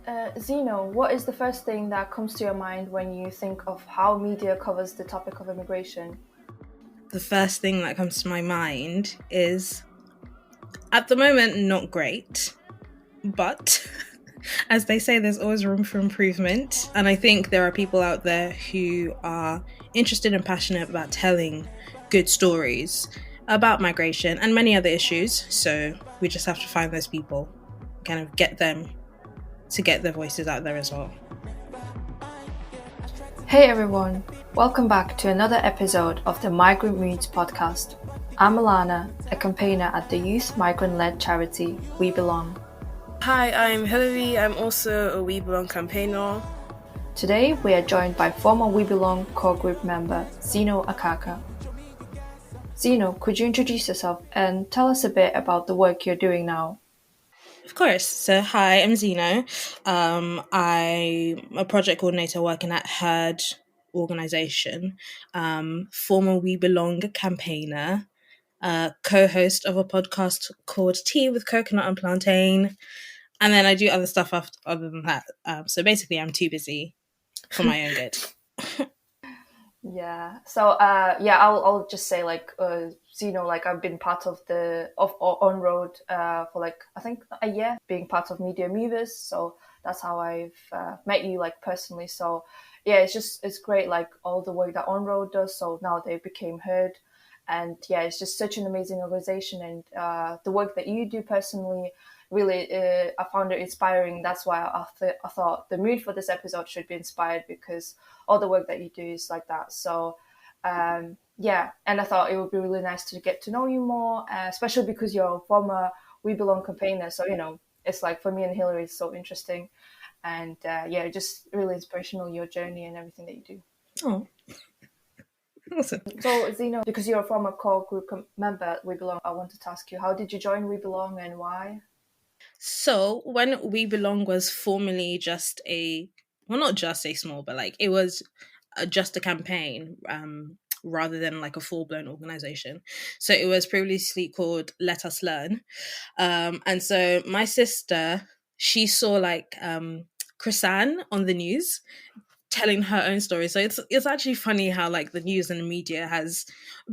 Zino, what is the first thing that comes to your mind when you think of how media covers the topic of immigration? The first thing that comes to my mind is, at the moment, not great, but as they say, there's always room for improvement. And I think there are people out there who are interested and passionate about telling good stories about migration and many other issues. So we just have to find those people, kind of get them to get their voices out there as well. Hey everyone, welcome back to another episode of the Migrant Moods podcast. I'm Milana, a campaigner at the youth migrant-led charity We Belong. Hi, I'm Hillary. I'm also a We Belong campaigner. Today we are joined by former We Belong core group member Zino Aka. Zino, could you introduce yourself and tell us a bit about the work you're doing now? Of course. So, hi, I'm Zino. I'm a project coordinator working at Herd organization, former We Belong campaigner, co-host of a podcast called Tea with Coconut and Plantain, and then I do other stuff other than that. So basically, I'm too busy for my own good. Yeah. So I'll just say Zino, I've been part of the On Road for I think a year, being part of Media Movers. So that's how I've met you personally. So yeah, it's great all the work that On Road does. So now they became Herd, and yeah, it's just such an amazing organization, and the work that you do personally. Really, I found it inspiring. That's why I thought the mood for this episode should be inspired, because all the work that you do is like that. So, and I thought it would be really nice to get to know you more, especially because you're a former We Belong campaigner. So, it's for me and Hillary, it's so interesting. And just really inspirational, your journey and everything that you do. Oh. Awesome. So, Zino, because you're a former core group member at We Belong, I wanted to ask you, how did you join We Belong and why? So when We Belong was formerly not just a small, but it was just a campaign, rather than a full-blown organization. So it was previously called Let Us Learn. And so my sister, she saw Chrisanne on the news telling her own story. So it's actually funny how the news and the media has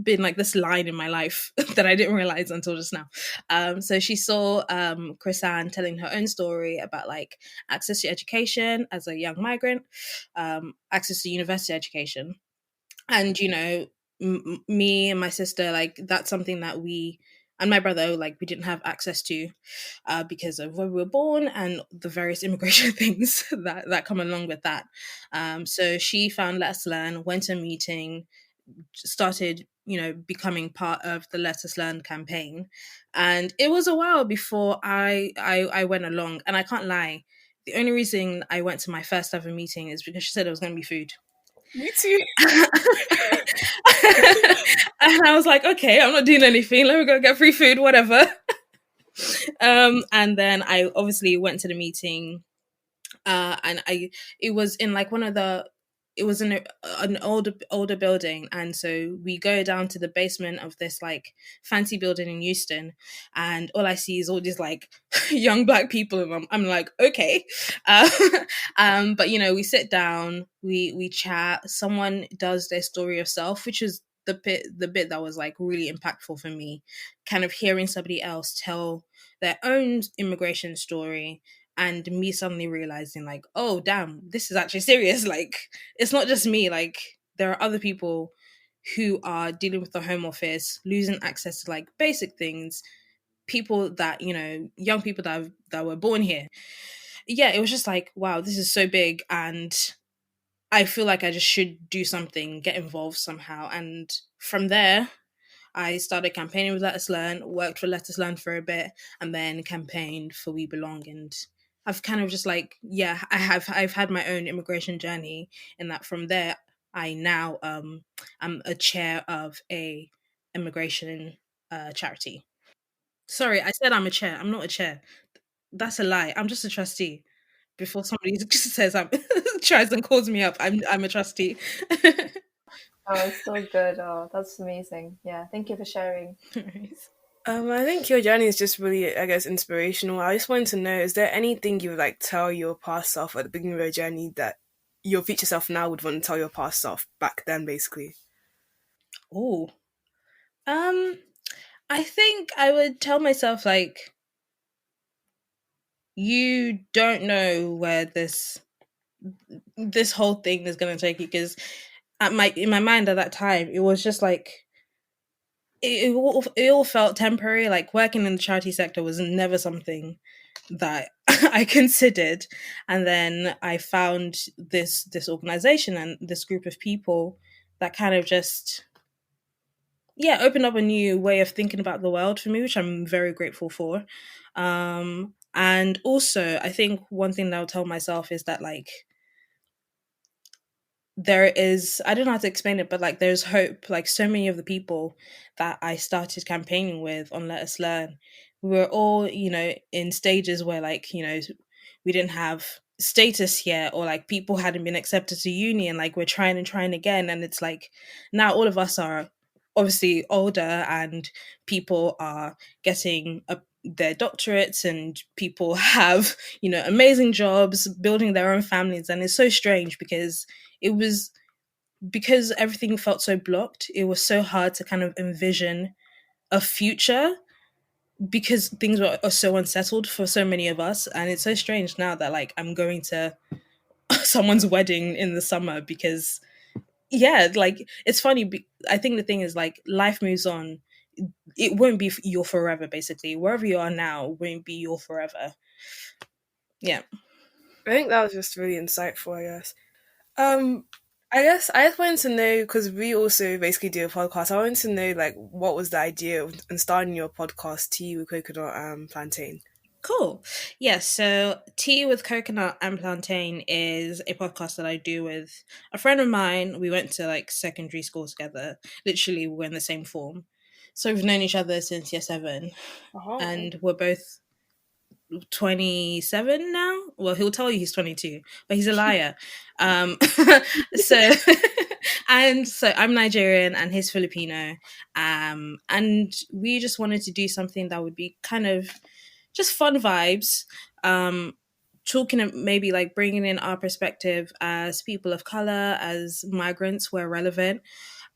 been this line in my life that I didn't realize until just now. So she saw Chrisanne telling her own story about access to education as a young migrant, access to university education, and me and my sister, that's something that we and my brother, we didn't have access to because of where we were born and the various immigration things that come along with that. So she found Let Us Learn, went to a meeting, started becoming part of the Let Us Learn campaign, and it was a while before I went along. And I can't lie, the only reason I went to my first ever meeting is because she said it was going to be food. Me too. And I was like, okay, I'm not doing anything. Let me go get free food, whatever. And then I obviously went to the meeting, and it was in it was in an older building, and so we go down to the basement of this fancy building in Houston, and all I see is all these young Black people, and I'm like, okay. But we sit down, we chat, someone does their story of self, which is the bit that was really impactful for me, kind of hearing somebody else tell their own immigration story, and me suddenly realizing oh damn, this is actually serious. It's not just me, there are other people who are dealing with the Home Office, losing access to basic things, people that young people that were born here. Yeah, it was just wow, this is so big, and I feel like I just should do something, get involved somehow. And from there I started campaigning with Let Us Learn, worked for Let Us Learn for a bit, and then campaigned for We Belong. And I've kind of just I've had my own immigration journey, in that from there I now am a chair of a immigration charity. Sorry, I said I'm a chair. I'm not a chair. That's a lie. I'm just a trustee. Before somebody just says I'm tries and calls me up, I'm a trustee. Oh, it's so good. Oh, that's amazing. Yeah, thank you for sharing. I think your journey is just really, I guess, inspirational. I just wanted to know, is there anything you would like tell your past self at the beginning of your journey that your future self now would want to tell your past self back then, basically? Oh, um, I think I would tell myself like, you don't know where this whole thing is going to take you, because in my mind at that time it was just like it all felt temporary. Like working in the charity sector was never something that I considered, and then I found this organization and this group of people that kind of just, yeah, opened up a new way of thinking about the world for me, which I'm very grateful for. And also I think one thing that I'll tell myself is that like, there is, I don't know how to explain it, but like there's hope. Like so many of the people that I started campaigning with on Let Us Learn, we were all, in stages where like, we didn't have status yet, or like people hadn't been accepted to uni, and like we're trying and trying again. And it's like now all of us are obviously older, and people are getting their doctorates, and people have, amazing jobs, building their own families. And it's so strange because it was, because everything felt so blocked, it was so hard to kind of envision a future, because things are so unsettled for so many of us. And it's so strange now that like I'm going to someone's wedding in the summer, because yeah, like it's funny. I think the thing is like life moves on. It won't be your forever, basically. Wherever you are now won't be your forever. Yeah. I think that was just really insightful, I guess. Um, I guess I just wanted to know, because we also basically do a podcast. I wanted to know, like, what was the idea of in starting your podcast, Tea with Coconut and Plantain? Cool. Yeah, so Tea with Coconut and Plantain is a podcast that I do with a friend of mine. We went to like secondary school together. Literally, we're in the same form. So we've known each other since year seven. Oh, And we're both 27 now. Well, he'll tell you he's 22, but he's a liar. So and so I'm Nigerian and he's Filipino. And we just wanted to do something that would be kind of just fun vibes. Talking, maybe like bringing in our perspective as people of color, as migrants where relevant,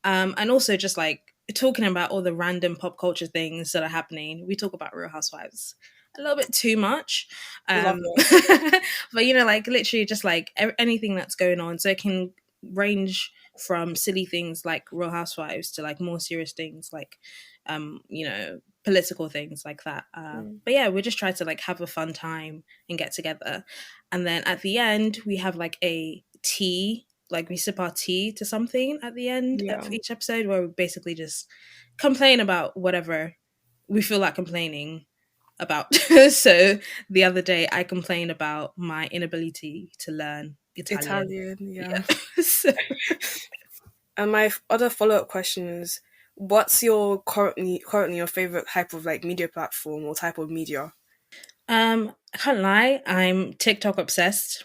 and also just like talking about all the random pop culture things that are happening. We talk about Real Housewives a little bit too much, love um, it. but like literally just like anything that's going on. So it can range from silly things like Real Housewives to like more serious things like, political things like that. Mm. But yeah, we just try to like have a fun time and get together, and then at the end we have like a tea, like we sip our tea to something at the end Yeah. of each episode, where we basically just complain about whatever we feel like complaining about. So the other day I complained about my inability to learn Italian. Italian, yeah. Yeah. So, And my other follow up question is, what's your currently your favorite type of like media platform or type of media? I can't lie, I'm TikTok obsessed.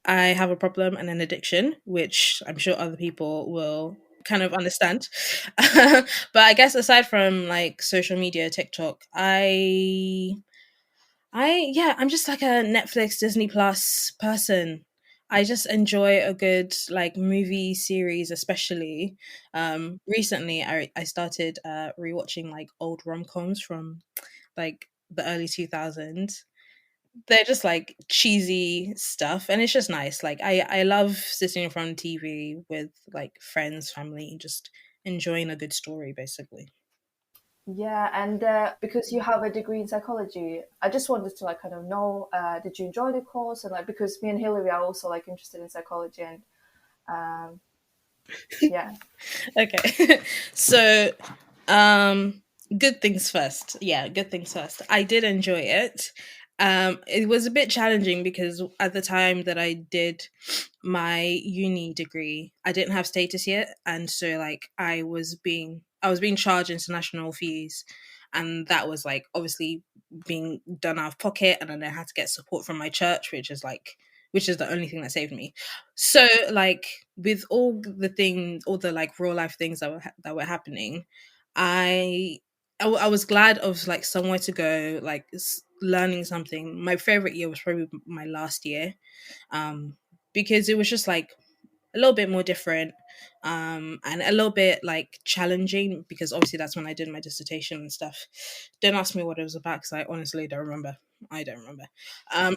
I have a problem and an addiction, which I'm sure other people will kind of understand. But I guess aside from like social media, TikTok, yeah, I'm just like a Netflix, Disney Plus person. I just enjoy a good like movie series, especially. Recently I started rewatching like old rom-coms from like the early 2000s. They're just like cheesy stuff, and it's just nice. Like I love sitting in front of TV with like friends, family, and just enjoying a good story, basically. Yeah, and because you have a degree in psychology, I just wanted to like kind of know, did you enjoy the course? And like because me and Hillary are also like interested in psychology, and um, yeah, Okay. So, um good things first. Yeah, good things first. I did enjoy it. It was a bit challenging because at the time that I did my uni degree, I didn't have status yet, and so like I was being charged international fees, and that was like obviously being done out of pocket, and then I had to get support from my church, which is the only thing that saved me. So like with all the things, all the like real life things that were happening, I I was glad of like somewhere to go, like learning something. My favorite year was probably my last year, because it was just like a little bit more different, and a little bit like challenging, because obviously that's when I did my dissertation and stuff. Don't ask me what it was about because I honestly don't remember. I don't remember. um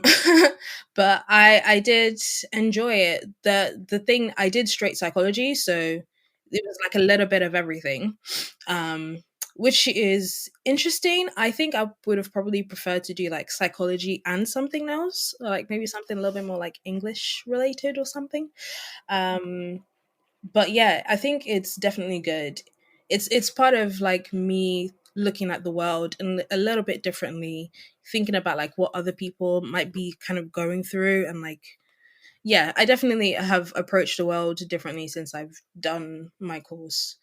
but I did enjoy it. The thing, I did straight psychology, so it was like a little bit of everything, um which is interesting. I think I would have probably preferred to do like psychology and something else, or like maybe something a little bit more like English related or something. um but yeah, I think it's definitely good. It's part of like me looking at the world and a little bit differently, thinking about like what other people might be kind of going through, and like, yeah, I definitely have approached the world differently since I've done my course,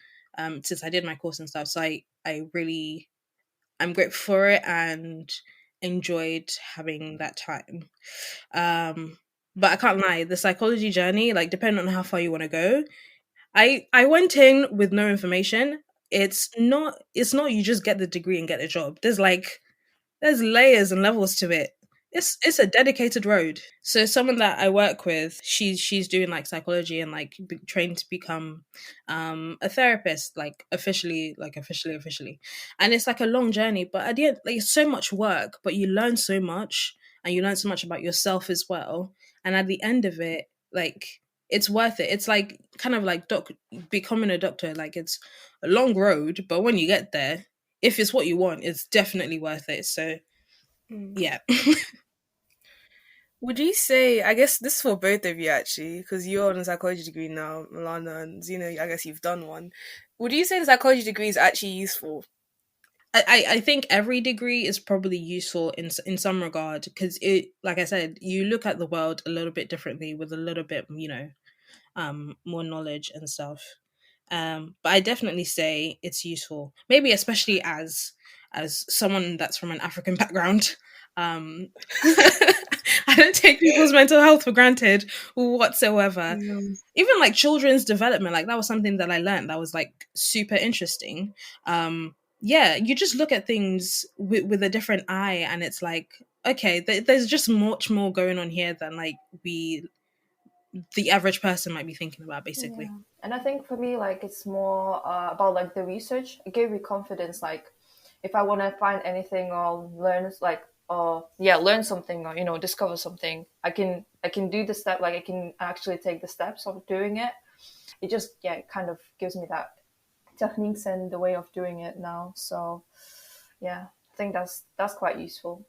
since I did my course and stuff. So I really, I'm grateful for it and enjoyed having that time. um but I can't lie, the psychology journey, like depending on how far you want to go, I went in with no information. It's not you just get the degree and get a job. There's layers and levels to it. It's a dedicated road. So someone that I work with, she's doing like psychology and like trained to become a therapist, like officially. And it's like a long journey, but at the end, like, it's so much work, but you learn so much, and you learn so much about yourself as well. And at the end of it, like, it's worth it. It's like kind of like becoming a doctor. Like, it's a long road, but when you get there, if it's what you want, it's definitely worth it. So Mm. yeah. Would you say, I guess this is for both of you actually, because you're on a psychology degree now, Milana, and Zino, I guess you've done one. Would you say the psychology degree is actually useful? I think every degree is probably useful in some regard, because it, like I said, you look at the world a little bit differently with a little bit, more knowledge and stuff. But I definitely say it's useful, maybe especially as someone that's from an African background. um I don't take people's mental health for granted whatsoever. Yeah. Even like children's development, like that was something that I learned that was like super interesting. Yeah, you just look at things with a different eye, and it's like, okay, there's just much more going on here than like we the average person might be thinking about, basically. Yeah. And I think for me, like, it's more about like the research. It gave me confidence. Like, if I want to find anything or learn, like, or yeah, learn something, or discover something, I can do the step. Like, I can actually take the steps of doing it. It just, yeah, it kind of gives me that techniques and the way of doing it now. So yeah, I think that's quite useful.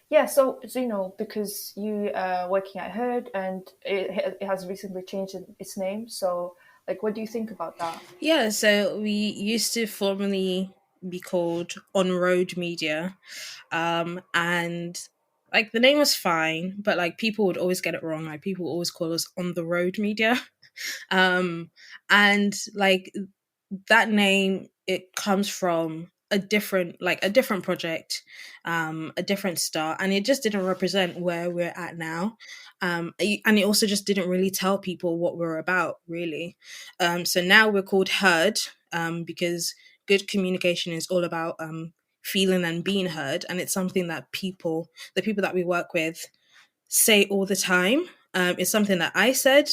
Yeah, so Zeno, because you are working at Herd and it has recently changed its name, so like, what do you think about that? Yeah, so we used to formerly be called On Road Media. And like the name was fine, but like people would always get it wrong. Like people would always call us On the Road Media. um and like that name, it comes from a different project, a different start, and it just didn't represent where we're at now. And it also just didn't really tell people what we're about, really. So now we're called Heard, because good communication is all about feeling and being heard, and it's something that the people that we work with, say all the time. It's something that I said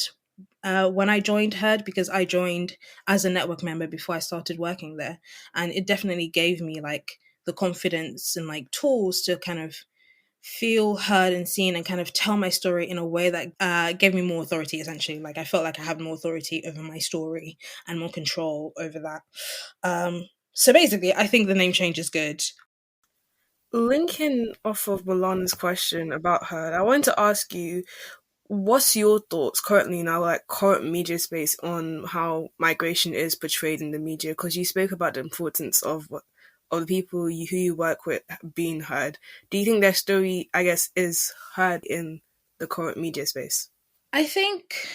when I joined Herd, because I joined as a network member before I started working there. And it definitely gave me like the confidence and like tools to kind of feel heard and seen, and kind of tell my story in a way that gave me more authority, essentially. Like I felt like I had more authority over my story and more control over that. So basically, I think the name change is good. Linking off of Milana's question about her, I wanted to ask you, what's your thoughts currently in our like current media space on how migration is portrayed in the media? Because you spoke about the importance of the people who you work with being heard. Do you think their story, I guess, is heard in the current media space? I think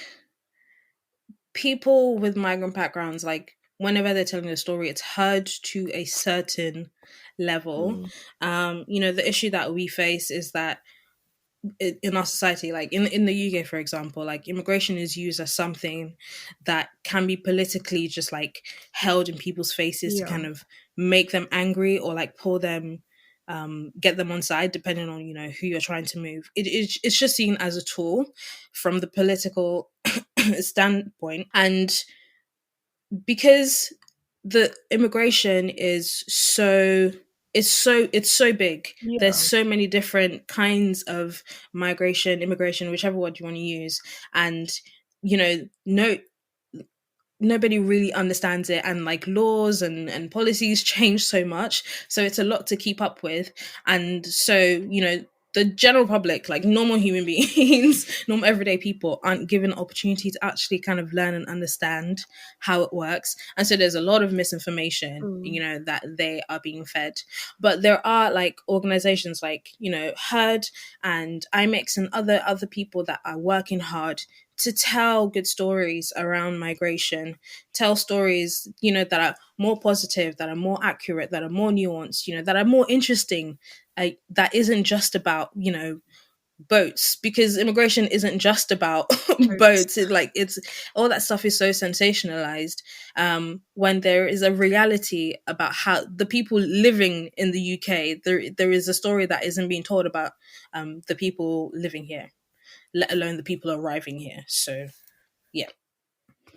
people with migrant backgrounds, like whenever they're telling a story, it's heard to a certain level. Mm. The issue that we face is that in our society, like in the UK, for example, like immigration is used as something that can be politically just like held in people's faces to Yeah. kind of make them angry or like pull them, get them on side, depending on, who you're trying to move. It's just seen as a tool from the political standpoint. And because the immigration is so big, there's Yeah. so many different kinds of migration, immigration, whichever word you want to use. And no, nobody really understands it, and like laws and policies change so much, so it's a lot to keep up with. And so the general public, like normal human beings, normal everyday people, aren't given opportunity to actually kind of learn and understand how it works. And so there's a lot of misinformation, Mm. that they are being fed. But there are like organizations like herd and IMEX and other people that are working hard to tell good stories around migration, tell stories, that are more positive, that are more accurate, that are more nuanced, that are more interesting, that isn't just about, boats, because immigration isn't just about boats. It's all that stuff is so sensationalized, when there is a reality about how the people living in the UK, there is a story that isn't being told about the people living here, let alone the people arriving here. So yeah.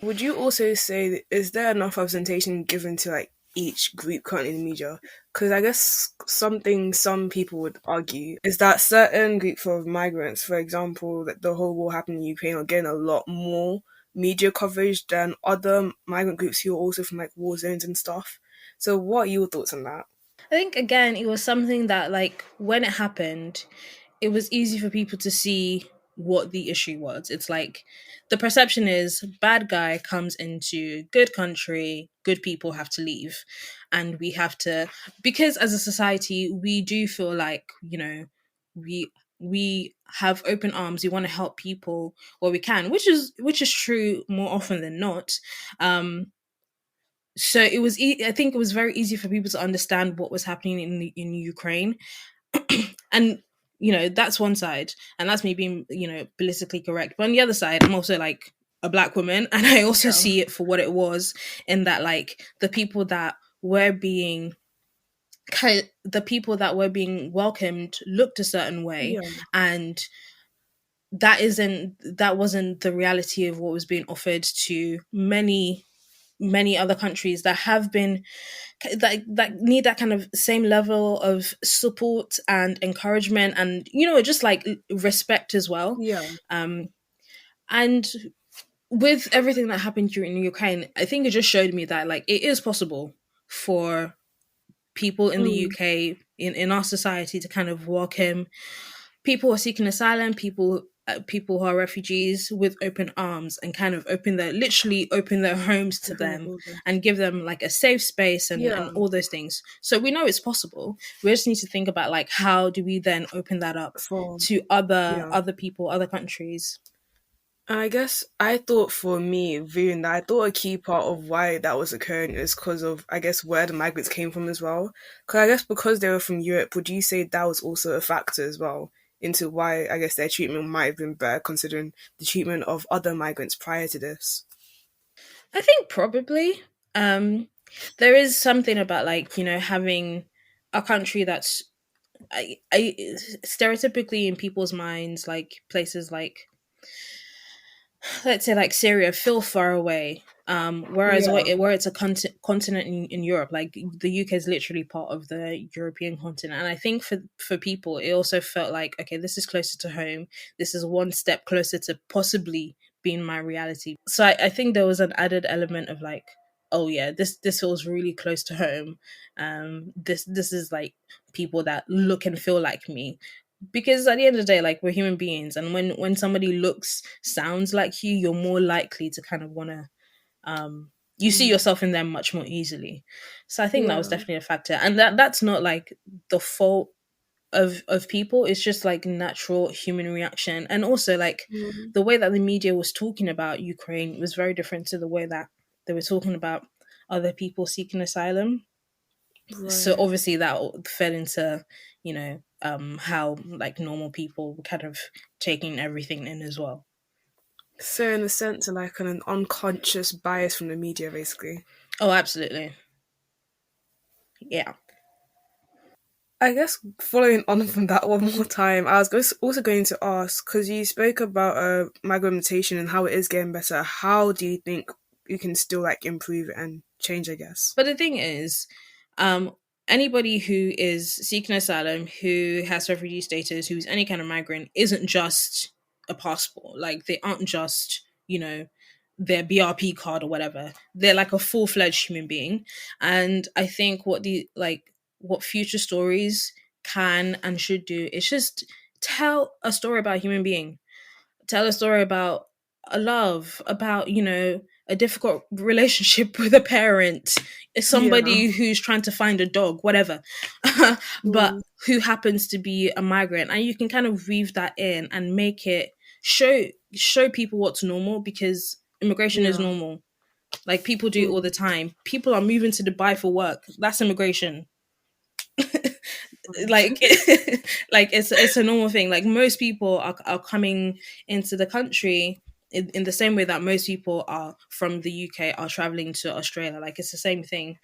Would you also say, is there enough representation given to like each group currently in the media? Because I guess something some people would argue is that certain groups of migrants, for example, that the whole war happened in Ukraine, are getting a lot more media coverage than other migrant groups who are also from like war zones and stuff. So what are your thoughts on that? I think again it was something that, like, when it happened, it was easy for people to see what the issue was. It's like the perception is bad guy comes into good country, good people have to leave. And we have to, because as a society we do feel like, we have open arms, we want to help people where we can, which is true more often than not. So it was I think it was very easy for people to understand what was happening in Ukraine. And that's one side, and that's me being politically correct. But on the other side, I'm also like a black woman, and I also Yeah. see it for what it was, in that like the people that were being welcomed looked a certain way. Yeah. And that wasn't the reality of what was being offered to many other countries that have been, that need that kind of same level of support and encouragement, and just like respect as well. Yeah. um and with everything that happened during Ukraine, I think it just showed me that like it is possible for people in the Mm. UK, in our society, to kind of welcome people who are seeking asylum, people who are refugees, with open arms, and kind of literally open their homes to Open the them, border. and give them like a safe space, Yeah. and all those things. So we know it's possible. We just need to think about like how do we then open that up For to other yeah. other people, other countries. And I guess I thought, for me, viewing that, I thought a key part of why that was occurring is because of, I guess, where the migrants came from as well. Because I guess because they were from Europe, would you say that was also a factor as well into why, I guess, their treatment might have been better considering the treatment of other migrants prior to this? I think probably. There is something about like having a country that's, I stereotypically in people's minds, like places like, let's say like Syria, feel far away. Whereas Yeah. where it's a continent in Europe, like the UK is literally part of the European continent. And I think for people, it also felt like, okay, this is closer to home. This is one step closer to possibly being my reality. So I think there was an added element of like, oh yeah, this feels really close to home. This is like people that look and feel like me, because at the end of the day, like, we're human beings, and when somebody looks, sounds like you're more likely to kind of want to, you see Mm. yourself in them much more easily. So I think that was Yeah. definitely a factor, and that's not like the fault of people. It's just like natural human reaction. And also like Mm. the way that the media was talking about Ukraine was very different to the way that they were talking about other people seeking asylum. So Right. obviously that fed into how like normal people were kind of taking everything in as well. So in a sense, like an unconscious bias from the media, basically. Oh, absolutely. Yeah. I guess following on from that one more time, I was also going to ask, because you spoke about migrant and how it is getting better. How do you think you can still like improve it and change, I guess? But the thing is, um, anybody who is seeking asylum, who has refugee status, who's any kind of migrant, isn't just a passport. Like they aren't just, their BRP card or whatever. They're like a full-fledged human being. And I think what future stories can and should do is just tell a story about a human being, tell a story about a love, about, a difficult relationship with a parent, Yeah. somebody who's trying to find a dog, whatever, but Mm. who happens to be a migrant. And you can kind of weave that in and make it show people what's normal, because immigration is Yeah. normal. Like people do it all Mm. the time. People are moving to Dubai for work. That's immigration. Like like it's a normal thing. Like most people are coming into the country in the same way that most people are from the UK are traveling to Australia. Like it's the same thing.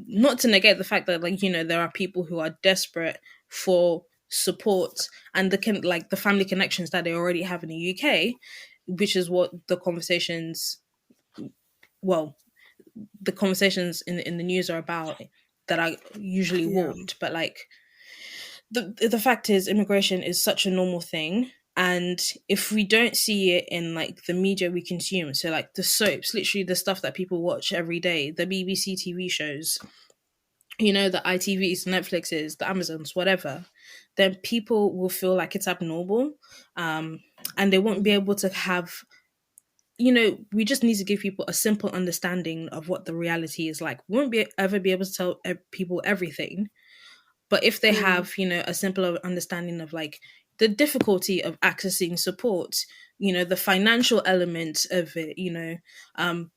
Not to negate the fact that, like, there are people who are desperate for support and the family connections that they already have in the UK, which is what well the conversations in the news are about, that are usually Yeah. warped. But like the fact is, immigration is such a normal thing, and if we don't see it in like the media we consume, so like the soaps, literally the stuff that people watch every day, the BBC TV shows, the ITVs, Netflixes, the Amazons, whatever, then people will feel like it's abnormal, um and they won't be Mm. able to have, we just need to give people a simple understanding of what the reality is like. We won't ever be able to tell people everything, but if they Mm. have, a simpler understanding of like the difficulty of accessing support, the financial element of it,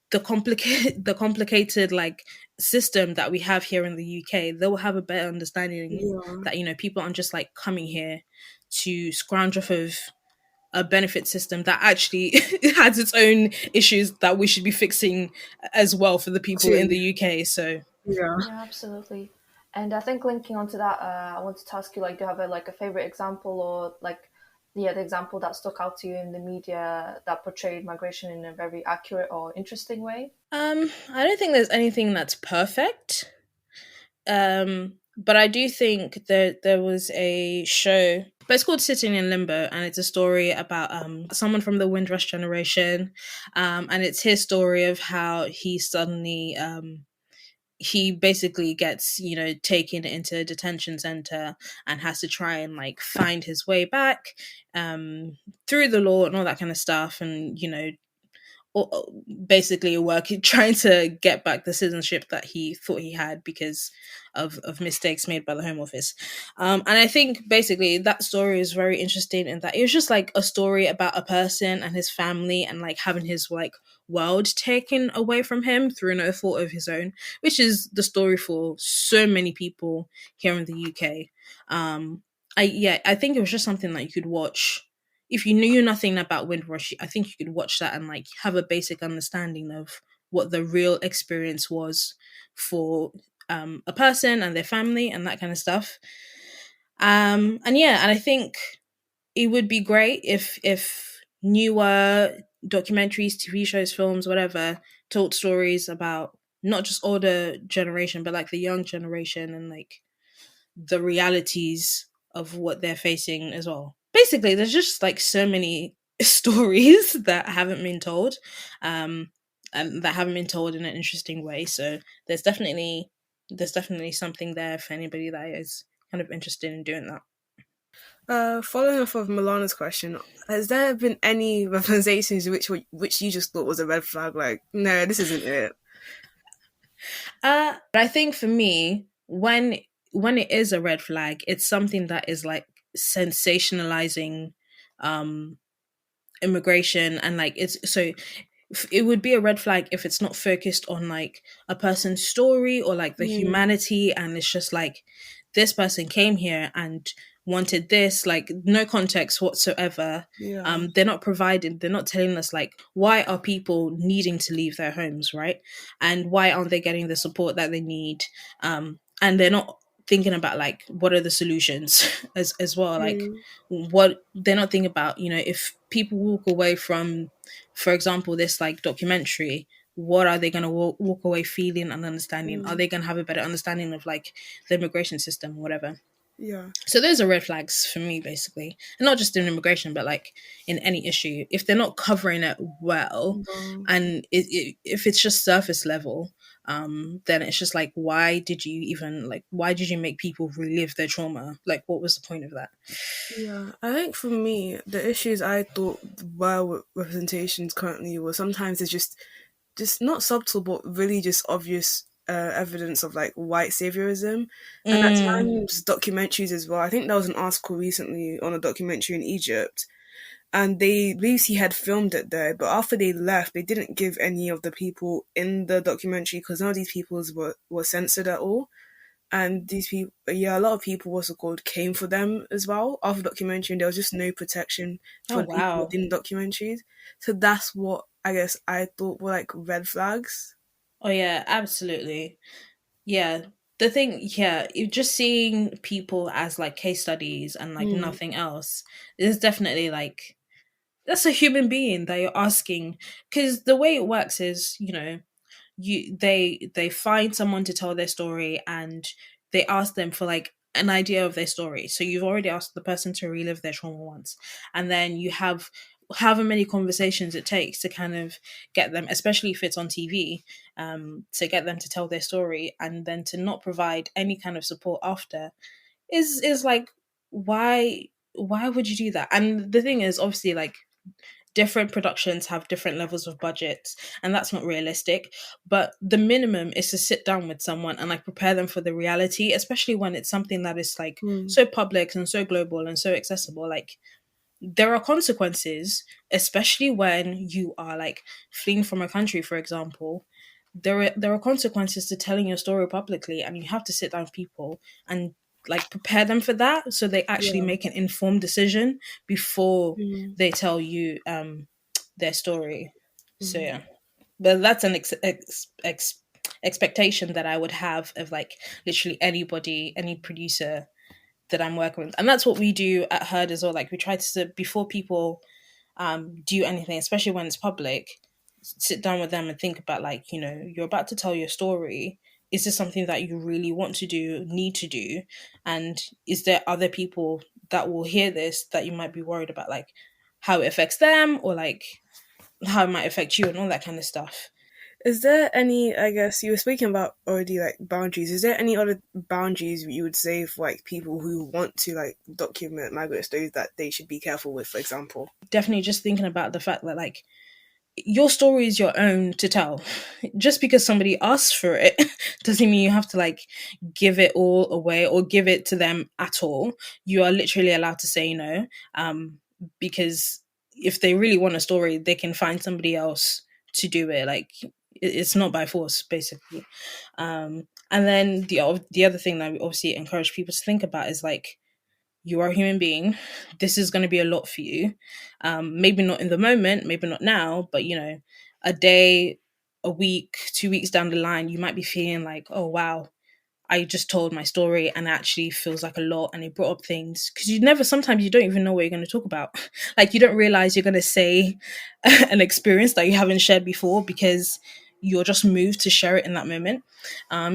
the complicated like system that we have here in the UK, they'll have a better understanding Yeah. that, people aren't just like coming here to scrounge off of a benefit system that actually has its own issues that we should be fixing as well for the people in Too. the UK. So Yeah. Yeah, absolutely. And I think linking onto that, I wanted to ask you, like, do you have a favorite example, or like, yeah, the example that stuck out to you in the media that portrayed migration in a very accurate or interesting way? I don't think there's anything that's perfect. But I do think that there was a show, but it's called Sitting in Limbo, and it's a story about someone from the Windrush generation, and it's his story of how he suddenly he basically gets, taken into a detention center and has to try and like find his way back through the law and all that kind of stuff, and basically working trying to get back the citizenship that he thought he had because of mistakes made by the Home Office. And I think basically that story is very interesting in that it was just like a story about a person and his family, and like having his like world taken away from him through no fault of his own, which is the story for so many people here in the UK. I think it was just something that you could watch if you knew nothing about Windrush. I think you could watch that and like have a basic understanding of what the real experience was for a person and their family and that kind of stuff. And I think it would be great if newer documentaries, TV shows, films, whatever, told stories about not just older generation, but like the young generation and like the realities of what they're facing as well. Basically, there's just like so many stories that haven't been told, um, and that haven't been told in an interesting way. So there's definitely something there for anybody that is kind of interested in doing that. Following off of Milana's question, has there been any representations which you just thought was a red flag? Like, no, this isn't it. But I think for me, when it is a red flag, it's something that is like sensationalizing um immigration, and like it's so it would be a red flag if it's not focused on like a person's story or like the Mm. humanity, and it's just like this person came here and wanted this, like no context whatsoever. Yeah. They're not telling us like why are people needing to leave their homes, right? And why aren't they getting the support that they need? and they're not thinking about like what are the solutions as well. Like Mm, what they're not thinking about, you know, if people walk away from, for example, this like documentary, what are they going to walk away feeling and understanding? Are mm, they going to have a better understanding of like the immigration system or whatever? yeah. So those are red flags for me, basically, and not just in immigration, but like in any issue. If they're not covering it well, Wow. and if it's just surface level, then it's just like, why did you even like? Why did you make people relive their trauma? Like, what was the point of that? Yeah, I think for me, the issues I thought were with representations currently were sometimes it's just not subtle, but really just obvious evidence of like white saviorism, and at Mm. times documentaries as well. I think there was an article recently on a documentary in Egypt, and they BBC had filmed it there, but after they left, they didn't give any of the people in the documentary because none of these people were censored at all. And these people, yeah, a lot of people, what's it called, came for them as well after the documentary, and there was just no protection Oh for the people wow. within the documentaries. So that's what I guess I thought were like red flags. Oh yeah, absolutely. Yeah. The thing, yeah, just seeing people as like case studies and like Mm, nothing else is definitely like that's a human being that you're asking, because the way it works is, you know, they find someone to tell their story, and they ask them for like an idea of their story. So you've already asked the person to relive their trauma once, and then you have however many conversations it takes to kind of get them, especially if it's on TV, to get them to tell their story, and then to not provide any kind of support after is like, why would you do that? And the thing is, obviously, like different productions have different levels of budgets, and that's not realistic, but the minimum is to sit down with someone and like prepare them for the reality, especially when it's something that is like mm, so public and so global and so accessible. Like there are consequences, especially when you are like fleeing from a country, for example. There are consequences to telling your story publicly, and you have to sit down with people and like prepare them for that, so they actually yeah. make an informed decision before Mm, they tell you their story. So mm, yeah, but that's an expectation that I would have of like literally anybody, any producer that I'm working with. And that's what we do at Heard as well. Like we try to, before people do anything, especially when it's public, sit down with them and think about like, you know, you're about to tell your story. Is this something that you really want to do, need to do? And is there other people that will hear this that you might be worried about, like how it affects them, or like how it might affect you and all that kind of stuff? Is there any, I guess you were speaking about already like boundaries, is there any other boundaries you would say for like people who want to like document migrant stories that they should be careful with, for example? Definitely just thinking about the fact that like your story is your own to tell. Just because somebody asks for it doesn't mean you have to like give it all away or give it to them at all. You are literally allowed to say no, because if they really want a story, they can find somebody else to do it. Like it's not by force, basically. And then the other thing that we obviously encourage people to think about is like, you are a human being. This is going to be a lot for you. Maybe not in the moment, maybe not now, but you know, a day, a week, 2 weeks down the line, you might be feeling like, oh wow, I just told my story and it actually feels like a lot, and it brought up things because you never, sometimes you don't even know what you're going to talk about. Like you don't realize you're going to say an experience that you haven't shared before because you're just moved to share it in that moment.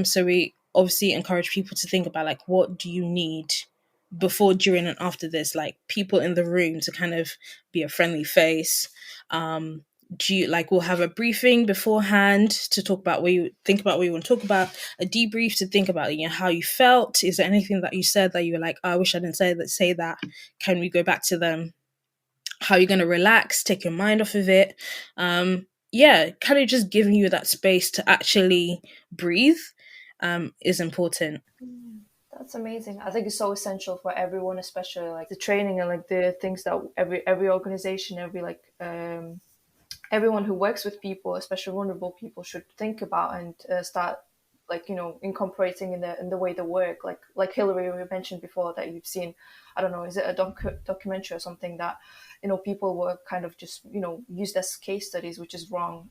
So we obviously encourage people to think about like, what do you need before, during, and after this? Like people in the room to kind of be a friendly face. Do you like, we'll have a briefing beforehand to talk about what you think about what you want to talk about, a debrief to think about, you know, how you felt. Is there anything that you said that you were like, oh, I wish I didn't say that? Can we go back to them? How you're going to relax, take your mind off of it. Yeah, kind of just giving you that space to actually breathe is important. That's amazing. I think it's so essential for everyone, especially like the training and like the things that every organization, every like everyone who works with people, especially vulnerable people, should think about and start like, you know, incorporating in the way they work, like Hillary, we mentioned before that you've seen, I don't know, is it a documentary or something that, you know, people were kind of just, you know, used as case studies, which is wrong.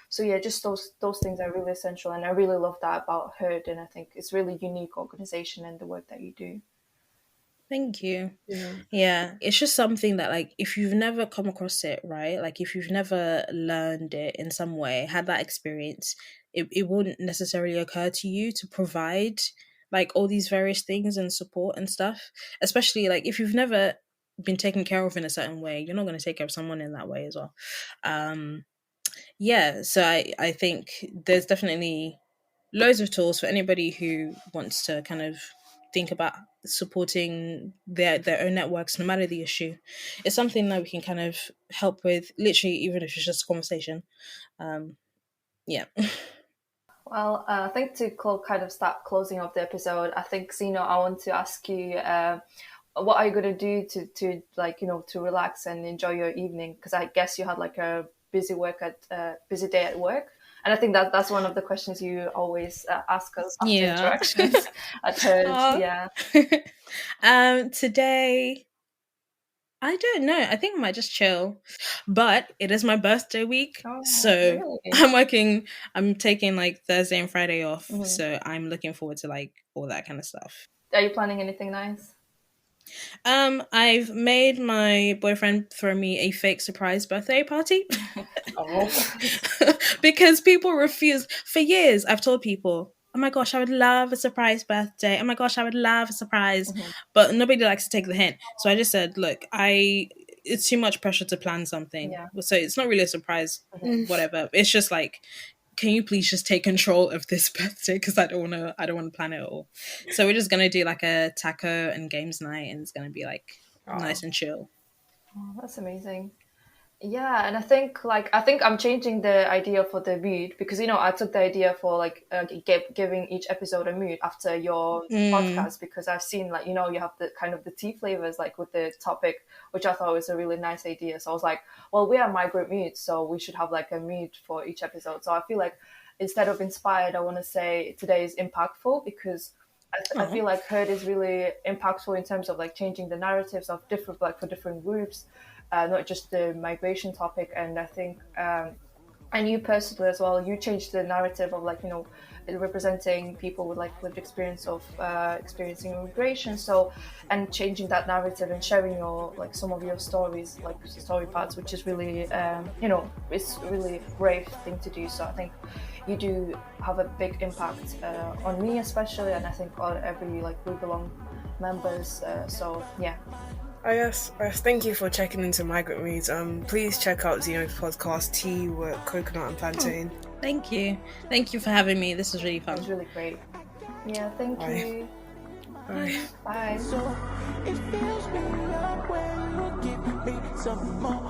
So yeah, just those things are really essential, and I really love that about Herd, and I think it's really unique organization and the work that you do. Thank you. Yeah. Yeah, it's just something that, like, if you've never come across it, right? Like, if you've never learned it in some way, had that experience, it wouldn't necessarily occur to you to provide, like, all these various things and support and stuff. Especially, like, if you've never been taken care of in a certain way, you're not going to take care of someone in that way as well. Yeah, so I think there's definitely loads of tools for anybody who wants to kind of think about supporting their own networks, no matter the issue. It's something that we can kind of help with, literally, even if it's just a conversation. Yeah. Well, I think to kind of start closing off the episode, I think, Zino, I want to ask you, what are you going to do to like, you know, to relax and enjoy your evening? Because I guess you had like a busy day at work. And I think that's one of the questions you always ask us after interactions at Herd. Yeah. Today, I don't know. I think I might just chill. But it is my birthday week. So really? I'm taking like Thursday and Friday off. Mm-hmm. So I'm looking forward to like all that kind of stuff. Are you planning anything nice? I've made my boyfriend throw me a fake surprise birthday party. Because people refuse. For years, I've told people, oh my gosh, I would love a surprise birthday. Oh my gosh, I would love a surprise. Mm-hmm. But nobody likes to take the hint. So I just said, look, it's too much pressure to plan something. Yeah. So it's not really a surprise, whatever. It's just like, can you please just take control of this birthday? Because I don't want to plan it at all. So we're just going to do like a taco and games night, and it's going to be like nice and chill. Oh, that's amazing. Yeah, and I think I'm changing the idea for the mood, because, you know, I took the idea for like giving each episode a mood after your podcast, because I've seen, like, you know, you have the kind of the tea flavors like with the topic, which I thought was a really nice idea. So I was like, well, we are migrant moods, so we should have like a mood for each episode. So I feel like instead of inspired, I want to say today is impactful, because I feel like Herd is really impactful in terms of like changing the narratives of different, like for different groups. Not just the migration topic. And I think, and you personally as well, you changed the narrative of, like, you know, representing people with like lived experience of experiencing immigration. So, and changing that narrative and sharing your, like, some of your stories, like story parts, which is really, you know, it's really brave thing to do. So I think you do have a big impact on me especially, and I think on every like We Belong members. So yeah. Yes, thank you for checking into Migrant Moods. Please check out Zino's podcast, Tea with Coconut and Plantain. Thank you for having me. This was really fun. It was really great. Yeah, thank you. Bye. Bye. So it feels me up when you give me some more.